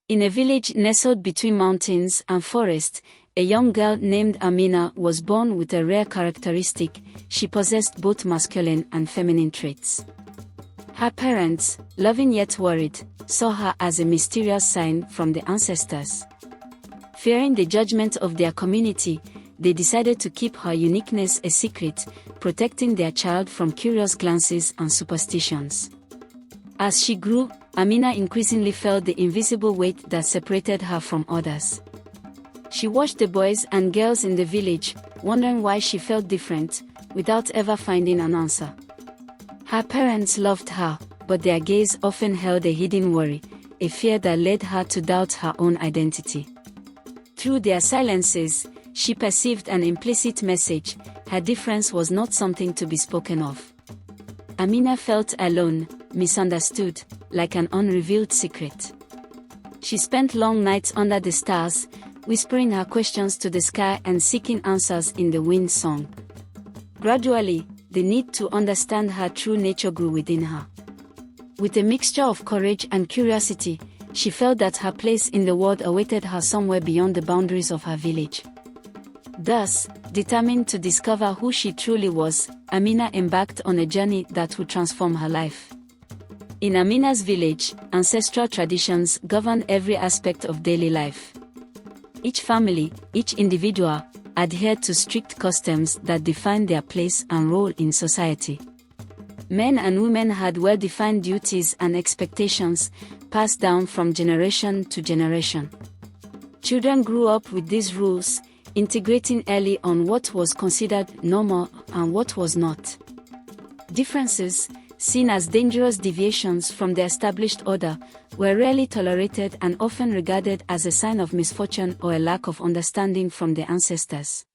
In a village nestled between mountains and forest, a young girl named Amina was born with a rare characteristic. She possessed both masculine and feminine traits. Her parents, loving yet worried, saw her as a mysterious sign from the ancestors. Fearing the judgment of their community, they decided to keep her uniqueness a secret, protecting their child from curious glances and superstitions. As she grew, Amina increasingly felt the invisible weight that separated her from others. She watched the boys and girls in the village, wondering why she felt different, without ever finding an answer. Her parents loved her, but their gaze often held a hidden worry, a fear that led her to doubt her own identity. Through their silences, she perceived an implicit message: her difference was not something to be spoken of. Amina felt alone, misunderstood, like an unrevealed secret. She spent long nights under the stars, whispering her questions to the sky and seeking answers in the wind song. Gradually, the need to understand her true nature grew within her. With a mixture of courage and curiosity, she felt that her place in the world awaited her somewhere beyond the boundaries of her village. Thus, determined to discover who she truly was, Amina embarked on a journey that would transform her life. In Amina's village, ancestral traditions governed every aspect of daily life. Each family, each individual, adhered to strict customs that defined their place and role in society. Men and women had well-defined duties and expectations, passed down from generation to generation. Children grew up with these rules, integrating early on what was considered normal and what was not. Differences, seen as dangerous deviations from the established order, were rarely tolerated and often regarded as a sign of misfortune or a lack of understanding from the ancestors.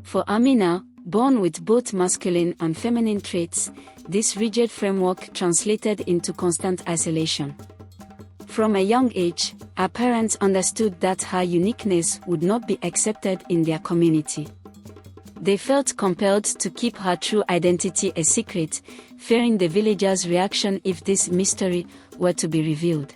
For Amina, born with both masculine and feminine traits, this rigid framework translated into constant isolation. From a young age, her parents understood that her uniqueness would not be accepted in their community. They felt compelled to keep her true identity a secret, fearing the villagers' reaction if this mystery were to be revealed.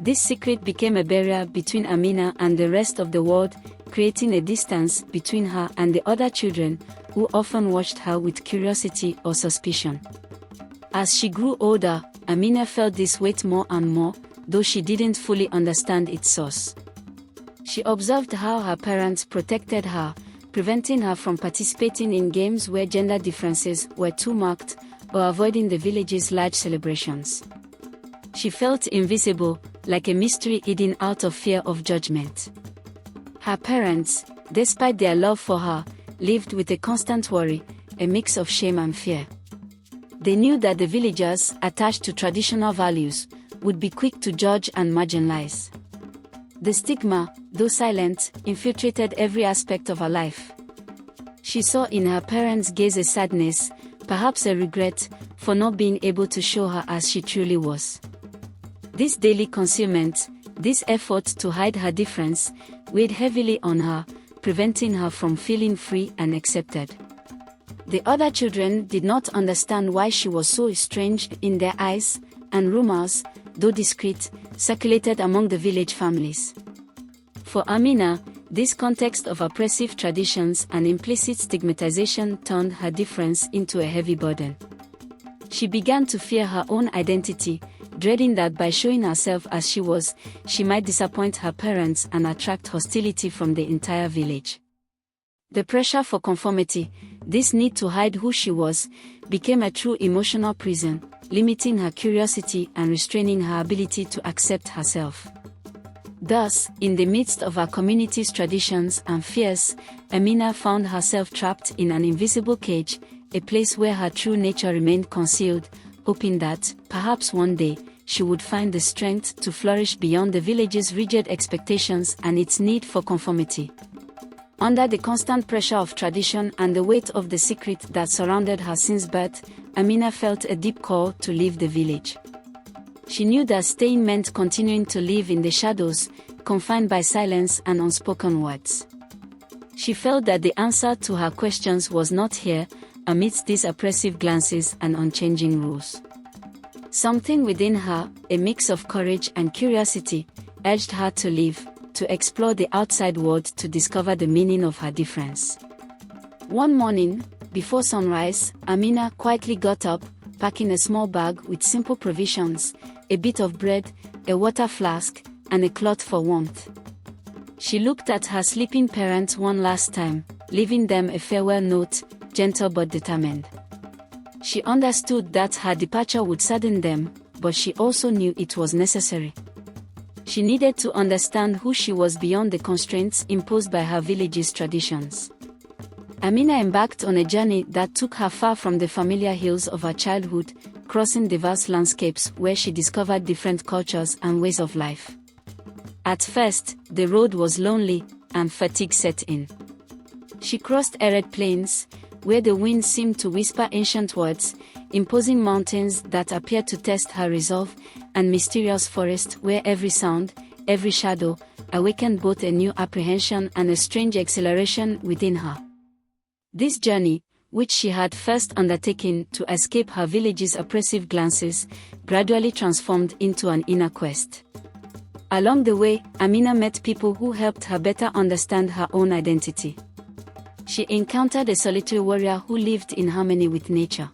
This secret became a barrier between Amina and the rest of the world, creating a distance between her and the other children, who often watched her with curiosity or suspicion. As she grew older, Amina felt this weight more and more, though she didn't fully understand its source. She observed how her parents protected her, preventing her from participating in games where gender differences were too marked, or avoiding the village's large celebrations. She felt invisible, like a mystery hidden out of fear of judgment. Her parents, despite their love for her, lived with a constant worry, a mix of shame and fear. They knew that the villagers, attached to traditional values, would be quick to judge and marginalize. The stigma, though silent, infiltrated every aspect of her life. She saw in her parents' gaze a sadness, perhaps a regret, for not being able to show her as she truly was. This daily concealment, this effort to hide her difference, weighed heavily on her, preventing her from feeling free and accepted. The other children did not understand why she was so estranged in their eyes, and rumors, though discreet, circulated among the village families. For Amina, this context of oppressive traditions and implicit stigmatization turned her difference into a heavy burden. She began to fear her own identity, dreading that by showing herself as she was, she might disappoint her parents and attract hostility from the entire village. The pressure for conformity, this need to hide who she was, became a true emotional prison, limiting her curiosity and restraining her ability to accept herself. Thus, in the midst of her community's traditions and fears, Amina found herself trapped in an invisible cage, a place where her true nature remained concealed, hoping that, perhaps one day, she would find the strength to flourish beyond the village's rigid expectations and its need for conformity. Under the constant pressure of tradition and the weight of the secret that surrounded her since birth, Amina felt a deep call to leave the village. She knew that staying meant continuing to live in the shadows, confined by silence and unspoken words. She felt that the answer to her questions was not here, amidst these oppressive glances and unchanging rules. Something within her, a mix of courage and curiosity, urged her to leave, to explore the outside world to discover the meaning of her difference. One morning, before sunrise, Amina quietly got up, packing a small bag with simple provisions, a bit of bread, a water flask, and a cloth for warmth. She looked at her sleeping parents one last time, leaving them a farewell note, gentle but determined. She understood that her departure would sadden them, but she also knew it was necessary. She needed to understand who she was beyond the constraints imposed by her village's traditions. Amina embarked on a journey that took her far from the familiar hills of her childhood, crossing diverse landscapes where she discovered different cultures and ways of life. At first, the road was lonely, and fatigue set in. She crossed arid plains, where the wind seemed to whisper ancient words, imposing mountains that appeared to test her resolve, and mysterious forests where every sound, every shadow, awakened both a new apprehension and a strange exhilaration within her. This journey, which she had first undertaken to escape her village's oppressive glances, gradually transformed into an inner quest. Along the way, Amina met people who helped her better understand her own identity. She encountered a solitary warrior who lived in harmony with nature.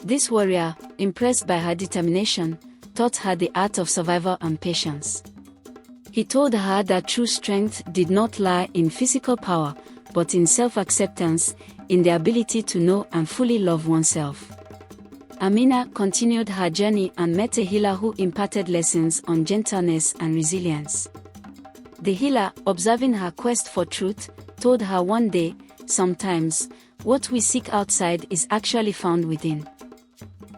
This warrior, impressed by her determination, taught her the art of survival and patience. He told her that true strength did not lie in physical power, but in self-acceptance, in the ability to know and fully love oneself. Amina continued her journey and met a healer who imparted lessons on gentleness and resilience. The healer, observing her quest for truth, told her one day, "Sometimes, what we seek outside is actually found within.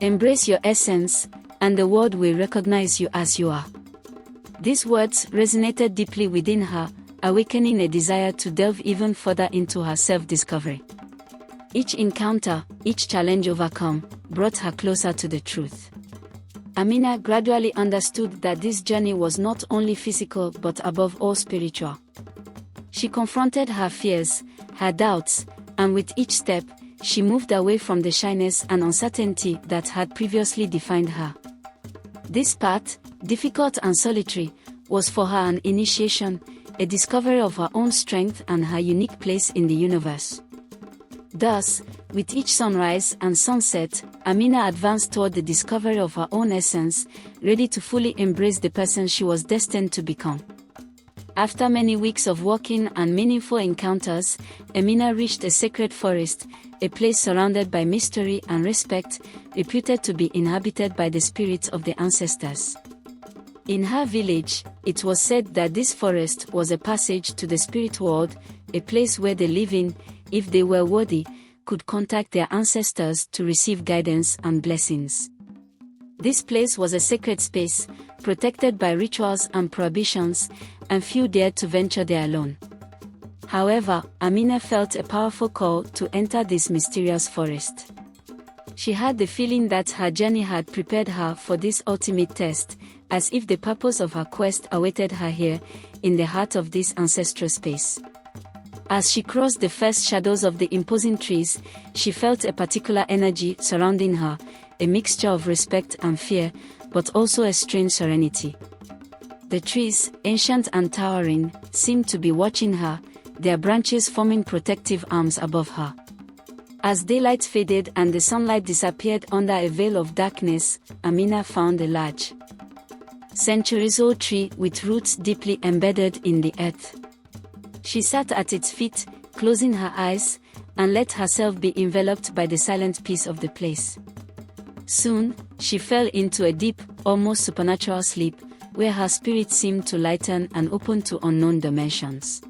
Embrace your essence, and the world will recognize you as you are." These words resonated deeply within her, awakening a desire to delve even further into her self-discovery. Each encounter, each challenge overcome, brought her closer to the truth. Amina gradually understood that this journey was not only physical but above all spiritual. She confronted her fears, her doubts, and with each step, she moved away from the shyness and uncertainty that had previously defined her. This path, difficult and solitary, was for her an initiation, a discovery of her own strength and her unique place in the universe. Thus, with each sunrise and sunset, Amina advanced toward the discovery of her own essence, ready to fully embrace the person she was destined to become. After many weeks of walking and meaningful encounters, Amina reached a sacred forest, a place surrounded by mystery and respect, reputed to be inhabited by the spirits of the ancestors. In her village, it was said that this forest was a passage to the spirit world, a place where the living, if they were worthy, could contact their ancestors to receive guidance and blessings. This place was a sacred space, protected by rituals and prohibitions, and few dared to venture there alone. However, Amina felt a powerful call to enter this mysterious forest. She had the feeling that her journey had prepared her for this ultimate test, as if the purpose of her quest awaited her here, in the heart of this ancestral space. As she crossed the first shadows of the imposing trees, she felt a particular energy surrounding her, a mixture of respect and fear, but also a strange serenity. The trees, ancient and towering, seemed to be watching her, their branches forming protective arms above her. As daylight faded and the sunlight disappeared under a veil of darkness, Amina found a large, centuries-old tree with roots deeply embedded in the earth. She sat at its feet, closing her eyes, and let herself be enveloped by the silent peace of the place. Soon, she fell into a deep, almost supernatural sleep, where her spirit seemed to lighten and open to unknown dimensions.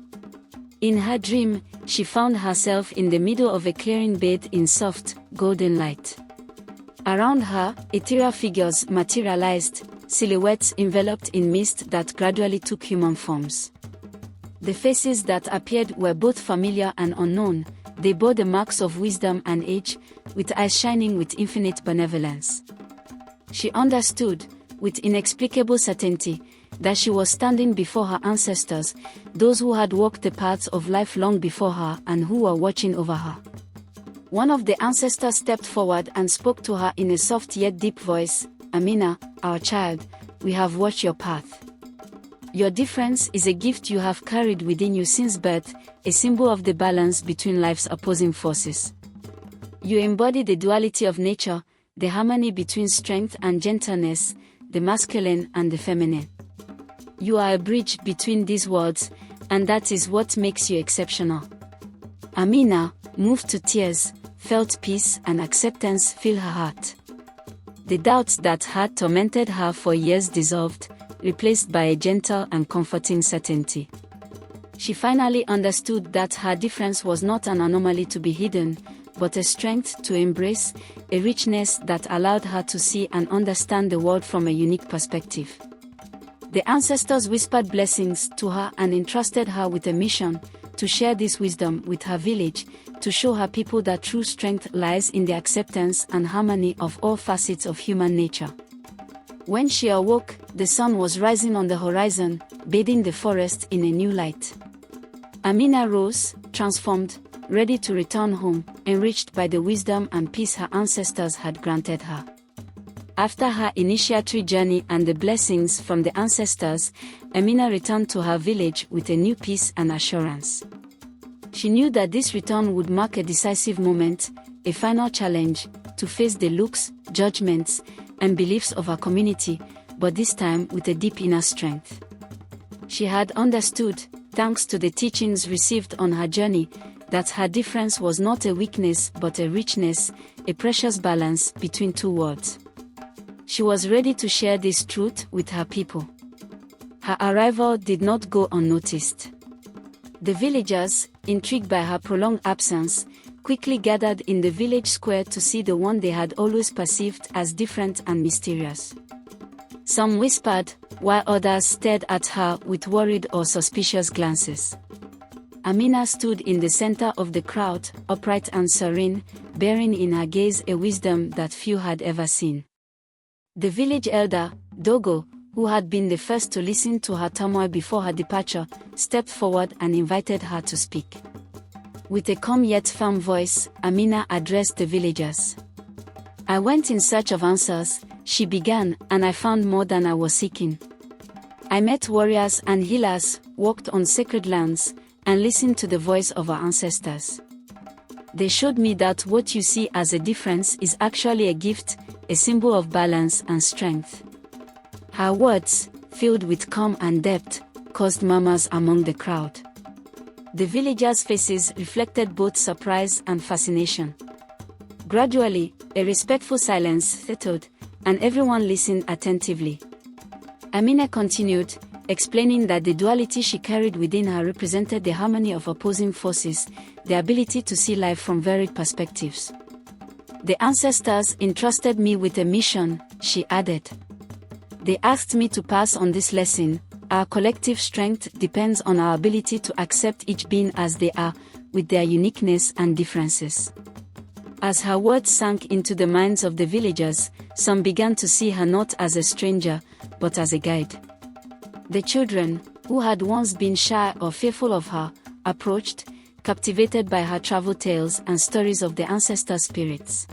In her dream, she found herself in the middle of a clearing bathed in soft, golden light. Around her, ethereal figures materialized, silhouettes enveloped in mist that gradually took human forms. The faces that appeared were both familiar and unknown. They bore the marks of wisdom and age, with eyes shining with infinite benevolence. She understood, with inexplicable certainty, that she was standing before her ancestors, those who had walked the paths of life long before her and who were watching over her. One of the ancestors stepped forward and spoke to her in a soft yet deep voice, "Amina, our child, we have watched your path. Your difference is a gift you have carried within you since birth, a symbol of the balance between life's opposing forces. You embody the duality of nature, the harmony between strength and gentleness, the masculine and the feminine. You are a bridge between these worlds, and that is what makes you exceptional. Amina, moved to tears, felt peace and acceptance fill her heart. The doubts that had tormented her for years dissolved, replaced by a gentle and comforting certainty. She finally understood that her difference was not an anomaly to be hidden, but a strength to embrace, a richness that allowed her to see and understand the world from a unique perspective. The ancestors whispered blessings to her and entrusted her with a mission, to share this wisdom with her village, to show her people that true strength lies in the acceptance and harmony of all facets of human nature. When she awoke, the sun was rising on the horizon, bathing the forest in a new light. Amina rose, transformed, ready to return home, enriched by the wisdom and peace her ancestors had granted her. After her initiatory journey and the blessings from the ancestors, Amina returned to her village with a new peace and assurance. She knew that this return would mark a decisive moment, a final challenge, to face the looks, judgments, and beliefs of her community, but this time with a deep inner strength. She had understood, thanks to the teachings received on her journey, that her difference was not a weakness but a richness, a precious balance between two worlds. She was ready to share this truth with her people. Her arrival did not go unnoticed. The villagers, intrigued by her prolonged absence, quickly gathered in the village square to see the one they had always perceived as different and mysterious. Some whispered, while others stared at her with worried or suspicious glances. Amina stood in the center of the crowd, upright and serene, bearing in her gaze a wisdom that few had ever seen. The village elder, Dogo, who had been the first to listen to her turmoil before her departure, stepped forward and invited her to speak. With a calm yet firm voice, Amina addressed the villagers. "I went in search of answers," she began, "and I found more than I was seeking. I met warriors and healers, walked on sacred lands, and listened to the voice of our ancestors. They showed me that what you see as a difference is actually a gift, a symbol of balance and strength." Her words, filled with calm and depth, caused murmurs among the crowd. The villagers' faces reflected both surprise and fascination. Gradually, a respectful silence settled, and everyone listened attentively. Amina continued, explaining that the duality she carried within her represented the harmony of opposing forces, the ability to see life from varied perspectives. "The ancestors entrusted me with a mission," she added. "They asked me to pass on this lesson. Our collective strength depends on our ability to accept each being as they are, with their uniqueness and differences." As her words sank into the minds of the villagers, some began to see her not as a stranger, but as a guide. The children, who had once been shy or fearful of her, approached, captivated by her travel tales and stories of the ancestor spirits.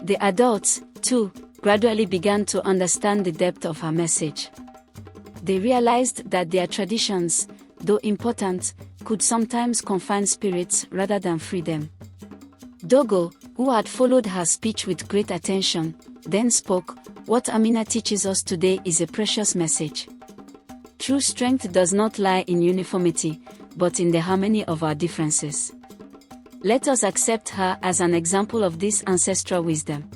The adults, too, gradually began to understand the depth of her message. They realized that their traditions, though important, could sometimes confine spirits rather than free them. Dogo, who had followed her speech with great attention, then spoke, "What Amina teaches us today is a precious message. True strength does not lie in uniformity, but in the harmony of our differences. Let us accept her as an example of this ancestral wisdom."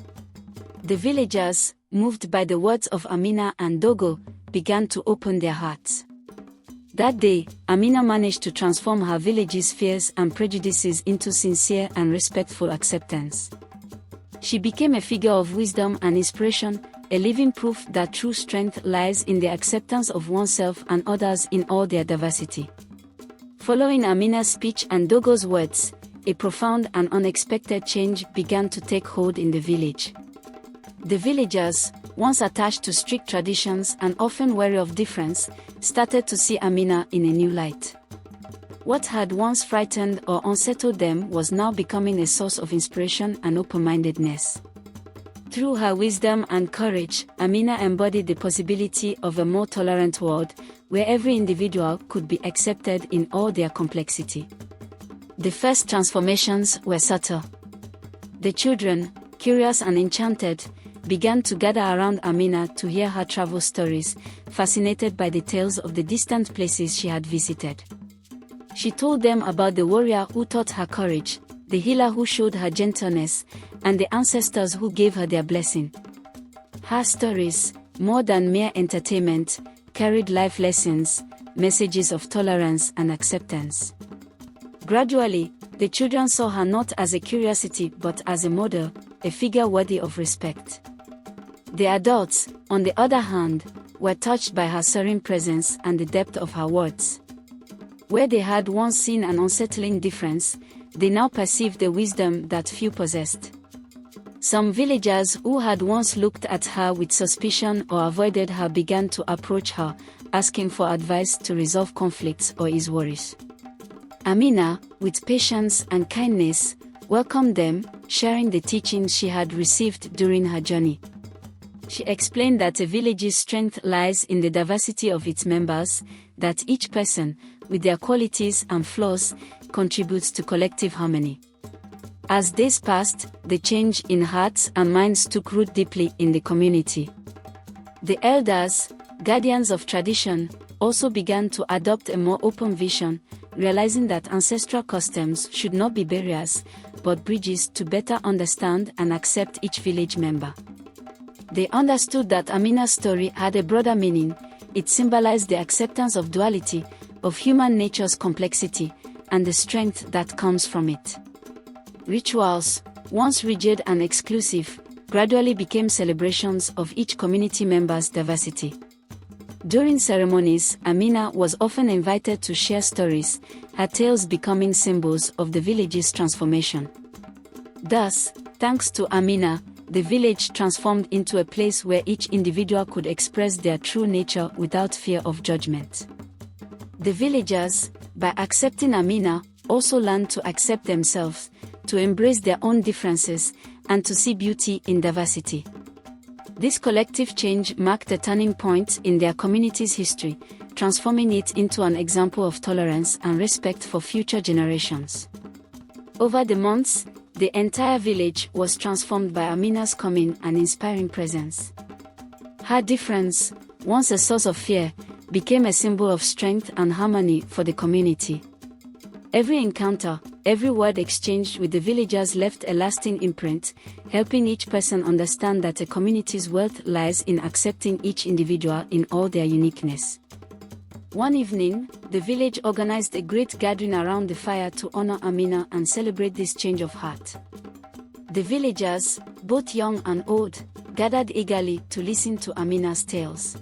The villagers, moved by the words of Amina and Dogo, began to open their hearts. That day, Amina managed to transform her village's fears and prejudices into sincere and respectful acceptance. She became a figure of wisdom and inspiration, a living proof that true strength lies in the acceptance of oneself and others in all their diversity. Following Amina's speech and Dogo's words, a profound and unexpected change began to take hold in the village. The villagers, once attached to strict traditions and often wary of difference, started to see Amina in a new light. What had once frightened or unsettled them was now becoming a source of inspiration and open-mindedness. Through her wisdom and courage, Amina embodied the possibility of a more tolerant world, where every individual could be accepted in all their complexity. The first transformations were subtle. The children, curious and enchanted, began to gather around Amina to hear her travel stories, fascinated by the tales of the distant places she had visited. She told them about the warrior who taught her courage, the healer who showed her gentleness, and the ancestors who gave her their blessing. Her stories, more than mere entertainment, carried life lessons, messages of tolerance and acceptance. Gradually, the children saw her not as a curiosity but as a model, a figure worthy of respect. The adults, on the other hand, were touched by her serene presence and the depth of her words. Where they had once seen an unsettling difference, they now perceived the wisdom that few possessed. Some villagers who had once looked at her with suspicion or avoided her began to approach her, asking for advice to resolve conflicts or ease worries. Amina, with patience and kindness, welcomed them, sharing the teachings she had received during her journey. She explained that a village's strength lies in the diversity of its members, that each person, with their qualities and flaws, contributes to collective harmony. As days passed, the change in hearts and minds took root deeply in the community. The elders, guardians of tradition, also began to adopt a more open vision, realizing that ancestral customs should not be barriers, but bridges to better understand and accept each village member. They understood that Amina's story had a broader meaning. It symbolized the acceptance of duality, of human nature's complexity, and the strength that comes from it. Rituals, once rigid and exclusive, gradually became celebrations of each community member's diversity. During ceremonies, Amina was often invited to share stories, her tales becoming symbols of the village's transformation. Thus, thanks to Amina, the village transformed into a place where each individual could express their true nature without fear of judgment. The villagers, by accepting Amina, also learned to accept themselves, to embrace their own differences, and to see beauty in diversity. This collective change marked a turning point in their community's history, transforming it into an example of tolerance and respect for future generations. Over the months, the entire village was transformed by Amina's coming and inspiring presence. Her difference, once a source of fear, became a symbol of strength and harmony for the community. Every encounter, every word exchanged with the villagers left a lasting imprint, helping each person understand that a community's worth lies in accepting each individual in all their uniqueness. One evening, the village organized a great gathering around the fire to honor Amina and celebrate this change of heart. The villagers, both young and old, gathered eagerly to listen to Amina's tales.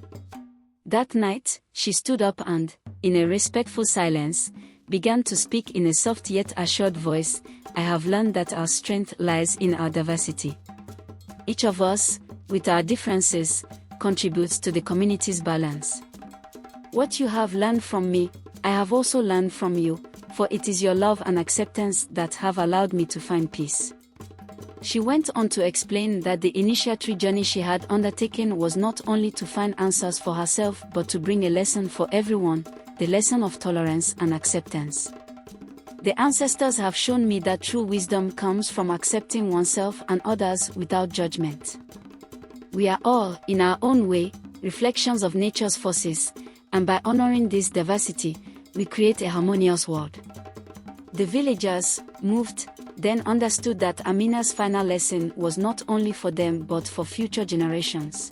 That night, she stood up and, in a respectful silence, began to speak in a soft yet assured voice. "I have learned that our strength lies in our diversity. Each of us, with our differences, contributes to the community's balance. What you have learned from me, I have also learned from you, for it is your love and acceptance that have allowed me to find peace." She went on to explain that the initiatory journey she had undertaken was not only to find answers for herself but to bring a lesson for everyone, the lesson of tolerance and acceptance. "The ancestors have shown me that true wisdom comes from accepting oneself and others without judgment. We are all, in our own way, reflections of nature's forces, and by honoring this diversity, we create a harmonious world." The villagers, moved, then understood that Amina's final lesson was not only for them but for future generations.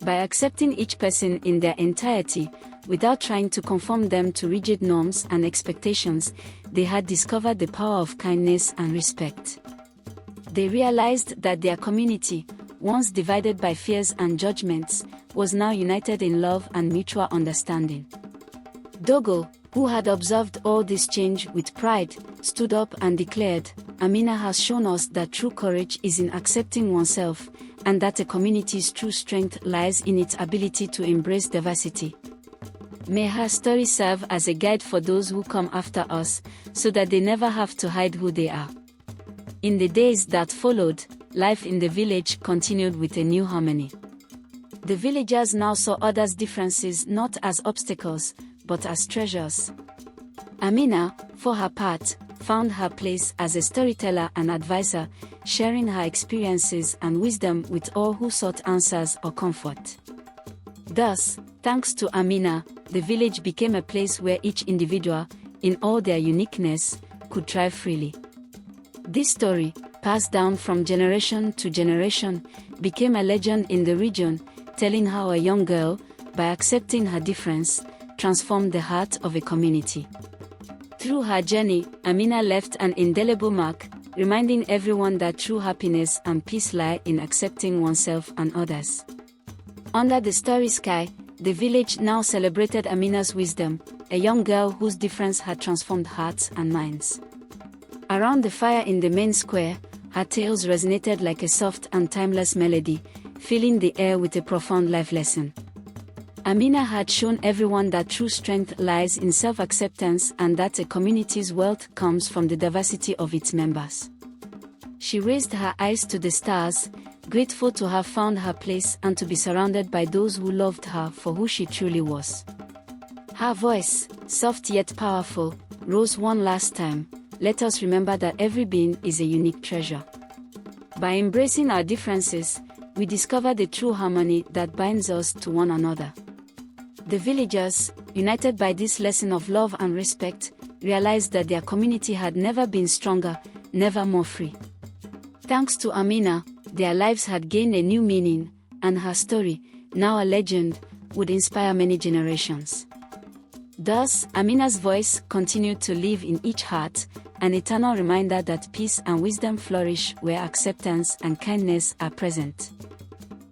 By accepting each person in their entirety, without trying to conform them to rigid norms and expectations, they had discovered the power of kindness and respect. They realized that their community, once divided by fears and judgments, was now united in love and mutual understanding. Dogo, who had observed all this change with pride, stood up and declared, "Amina has shown us that true courage is in accepting oneself, and that a community's true strength lies in its ability to embrace diversity. May her story serve as a guide for those who come after us, so that they never have to hide who they are." In the days that followed, life in the village continued with a new harmony. The villagers now saw others' differences not as obstacles, but as treasures. Amina, for her part, found her place as a storyteller and advisor, sharing her experiences and wisdom with all who sought answers or comfort. Thus, thanks to Amina, the village became a place where each individual, in all their uniqueness, could thrive freely. This story, passed down from generation to generation, became a legend in the region, telling how a young girl, by accepting her difference, transformed the heart of a community. Through her journey, Amina left an indelible mark, reminding everyone that true happiness and peace lie in accepting oneself and others. Under the starry sky, the village now celebrated Amina's wisdom, a young girl whose difference had transformed hearts and minds. Around the fire in the main square, her tales resonated like a soft and timeless melody, filling the air with a profound life lesson. Amina had shown everyone that true strength lies in self-acceptance and that a community's wealth comes from the diversity of its members. She raised her eyes to the stars, grateful to have found her place and to be surrounded by those who loved her for who she truly was. Her voice, soft yet powerful, rose one last time. Let us remember that every being is a unique treasure. By embracing our differences, we discover the true harmony that binds us to one another. The villagers, united by this lesson of love and respect, realized that their community had never been stronger, never more free. Thanks to Amina, their lives had gained a new meaning, and her story, now a legend, would inspire many generations. Thus, Amina's voice continued to live in each heart, an eternal reminder that peace and wisdom flourish where acceptance and kindness are present.